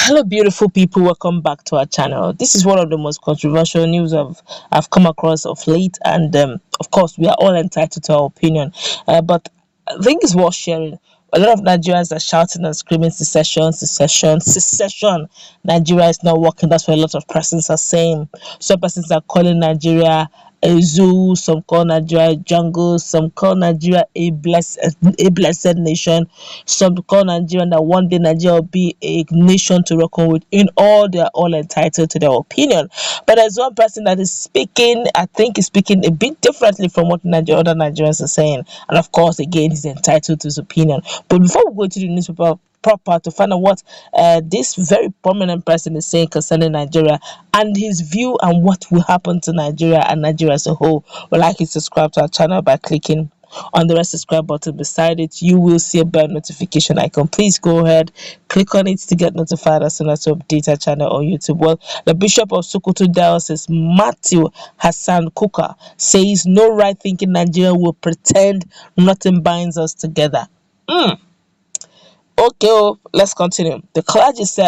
Hello, beautiful people. Welcome back to our channel. This is one of the most controversial news I've come across of late, and of course, we are all entitled to our opinion. But I think it's worth sharing. A lot of Nigerians are shouting and screaming, "Secession, secession, secession." Nigeria is not working. That's what a lot of persons are saying. Some persons are calling Nigeria a zoo. Some call Nigeria a jungle. Some call Nigeria a blessed nation. Some call Nigeria that one day Nigeria will be a nation to reckon with. In all, they are all entitled to their opinion. But there's one person that is speaking, I think is speaking a bit differently from what other Nigerians are saying. And of course, again, he's entitled to his opinion. But before we go to the newspaper proper to find out what this very prominent person is saying concerning Nigeria and his view and what will happen to Nigeria and Nigeria as a whole, would like you to subscribe to our channel by clicking on the red subscribe button beside it. You will see a bell notification icon. Please go ahead, click on it to get notified as soon as we update our channel on YouTube. Well, the Bishop of Sokoto Diocese, Matthew Hassan Kukah, says no right thinking Nigeria will pretend nothing binds us together. Okay, let's continue. The clergyman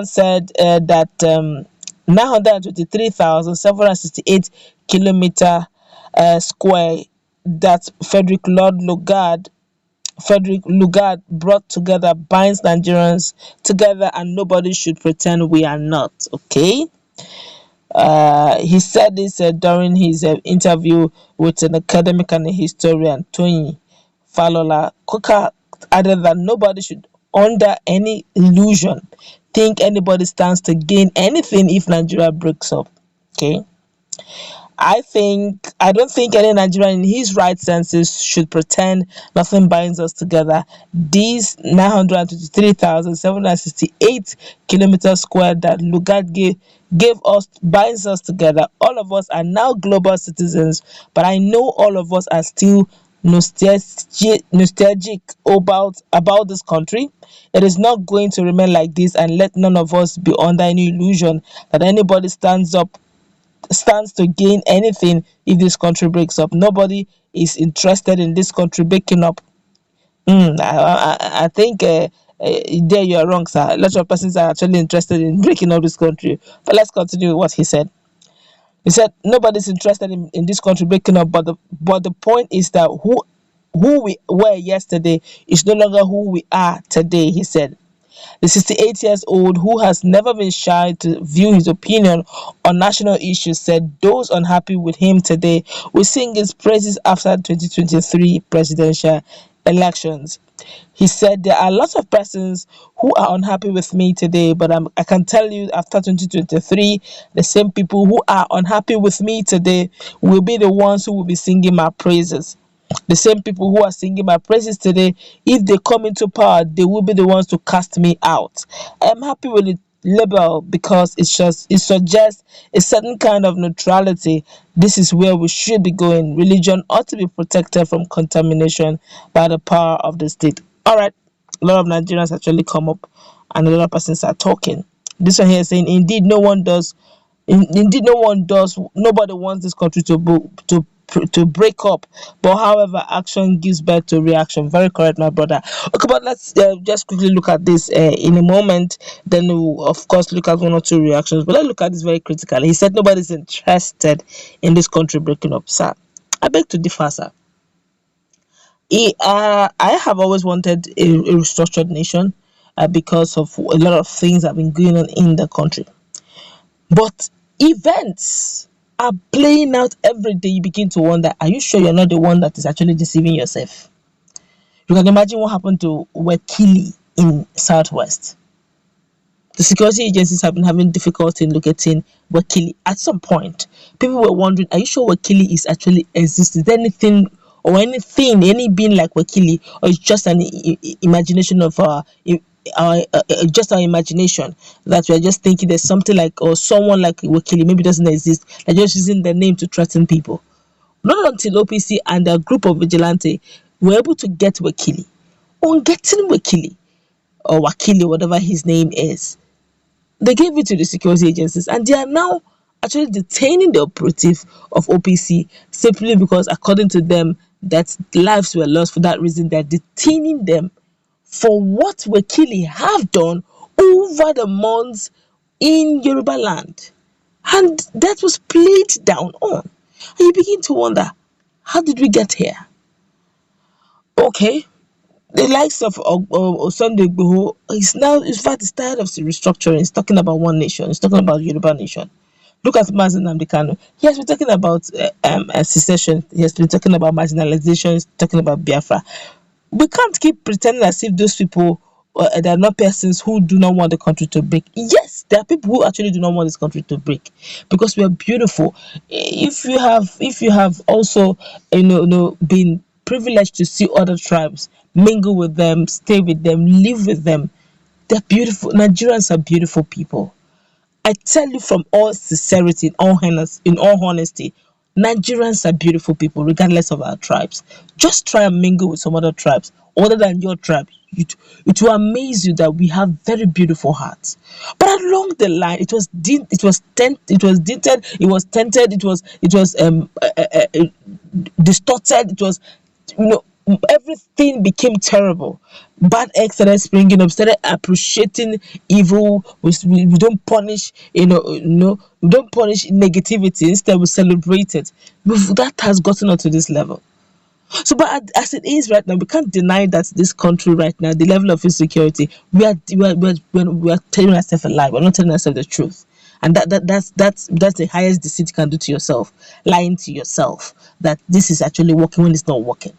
said that 923,768 kilometer square that Frederick Lugard brought together binds Nigerians together, and nobody should pretend we are not. Okay. He said this during his interview with an academic and a historian, Tony Falola. Kukah added that nobody should, under any illusion, think anybody stands to gain anything if Nigeria breaks up. Okay. I don't think any Nigerian in his right senses should pretend nothing binds us together. These 923,768 kilometers square that Lugard gave us binds us together. All of us are now global citizens, but I know all of us are still nostalgic about this country. It is not going to remain like this, and let none of us be under any illusion that anybody stands to gain anything if this country breaks up. Nobody is interested in this country breaking up. I think there you are wrong, sir. A lot of persons are actually interested in breaking up this country. But let's continue with what he said. He said nobody's interested in this country breaking up, but the point is that who we were yesterday is no longer who we are today, he said. The 68 years old, who has never been shy to view his opinion on national issues, said those unhappy with him today will sing his praises after 2023 presidential elections. He said there are lots of persons who are unhappy with me today, but I can tell you after 2023, the same people who are unhappy with me today will be the ones who will be singing my praises. The same people who are singing my praises today, if they come into power, they will be the ones to cast me out. I am happy with the label because it suggests a certain kind of neutrality. This is where we should be going. Religion ought to be protected from contamination by the power of the state. All right, a lot of Nigerians actually come up, and a lot of persons are talking. This one here is saying, indeed, no one does. Nobody wants this country to break up, but however, action gives birth to reaction. Very correct, my brother. Okay, but let's just quickly look at this in a moment, then we'll of course look at one or two reactions, but let's look at this very critically. He said nobody's interested in this country breaking up. Sir, I beg to differ, sir. I have always wanted a restructured nation because of a lot of things that have been going on in the country, but events are playing out every day. You begin to wonder, are you sure you're not the one that is actually deceiving yourself? You can imagine what happened to Wakili in Southwest. The security agencies have been having difficulty in locating Wakili. At some point, people were wondering, are you sure Wakili is actually exists? Is there anything any being like Wakili, or it's just an imagination of just our imagination, that we are just thinking there's something like, or someone like Wakili maybe doesn't exist, they're just using their name to threaten people. Not until OPC and a group of vigilante were able to get Wakili. On getting Wakili, or Wakili, whatever his name is, they gave it to the security agencies, and they are now actually detaining the operative of OPC simply because, according to them, that lives were lost. For that reason, they're detaining them for what Wakili have done over the months in Yoruba land. And that was played down on. And you begin to wonder, how did we get here? Okay, the likes of Sunday Igboho is now, in fact, he's tired of the restructuring. He's talking about one nation. He's talking about Yoruba nation. Look at Nnamdi Kanu. He has been talking about secession. He has been talking about marginalization. He's talking about Biafra. We can't keep pretending as if those people they are not persons who do not want the country to break. Yes, there are people who actually do not want this country to break because we are beautiful. If you have also been privileged to see other tribes, mingle with them, stay with them, live with them, they're beautiful. Nigerians are beautiful people. I tell you from all sincerity, in all honesty, Nigerians are beautiful people, regardless of our tribes. Just try and mingle with some other tribes other than your tribe. It will amaze you that we have very beautiful hearts. But along the line, it was distorted. It was, you know, everything became terrible. Bad eggs started springing up, started appreciating evil. We don't punish, we don't punish negativity. Instead, we celebrate it. That has gotten us to this level. So, but as it is right now, we can't deny that this country right now, the level of insecurity, we are telling ourselves a lie. We're not telling ourselves the truth, and that's the highest deceit you can do to yourself, lying to yourself that this is actually working when it's not working.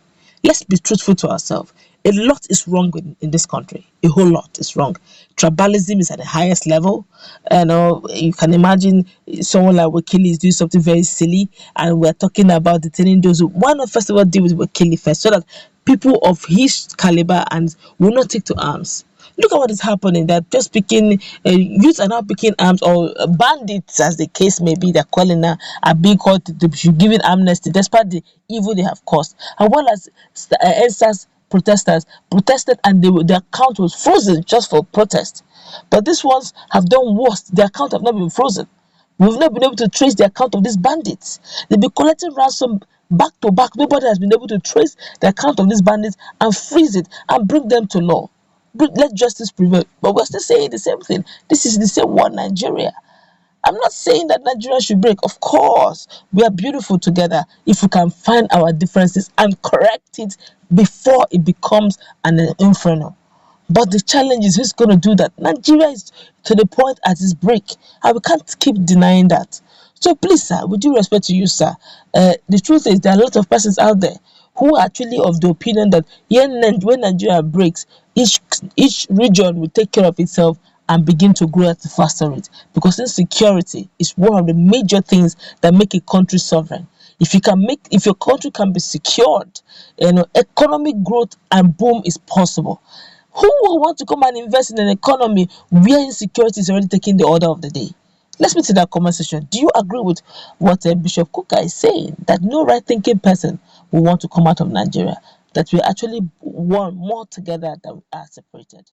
Let's be truthful to ourselves. A lot is wrong in this country. A whole lot is wrong. Tribalism is at the highest level. You can imagine someone like Wakili is doing something very silly, and we're talking about detaining those who. Why not first of all deal with Wakili first, so that people of his caliber and will not take to arms. Look at what is happening. That just picking youths are now picking arms, or bandits, as the case may be. They're calling now are being called to be given amnesty, despite the evil they have caused. And while as NSAS protesters protested, and their account was frozen just for protest. But these ones have done worse. Their account have not been frozen. We've not been able to trace the account of these bandits. They've been collecting ransom back to back. Nobody has been able to trace the account of these bandits and freeze it and bring them to law. Let justice prevail. But we're still saying the same thing. This is the same one Nigeria. I'm not saying that Nigeria should break. Of course, we are beautiful together if we can find our differences and correct it before it becomes an inferno. But the challenge is who's going to do that. Nigeria is to the point at its break, and we can't keep denying that. So please, sir, with due respect to you, sir, the truth is there are a lot of persons out there who are actually of the opinion that when Nigeria breaks, each region will take care of itself and begin to grow at a faster rate, because insecurity is one of the major things that make a country sovereign. If your country can be secured, economic growth and boom is possible. Who will want to come and invest in an economy where insecurity is already taking the order of the day? Let's meet in that comment section. Do you agree with what Bishop Kukah is saying, that no right-thinking person will want to come out of Nigeria, that we actually want more together than we are separated?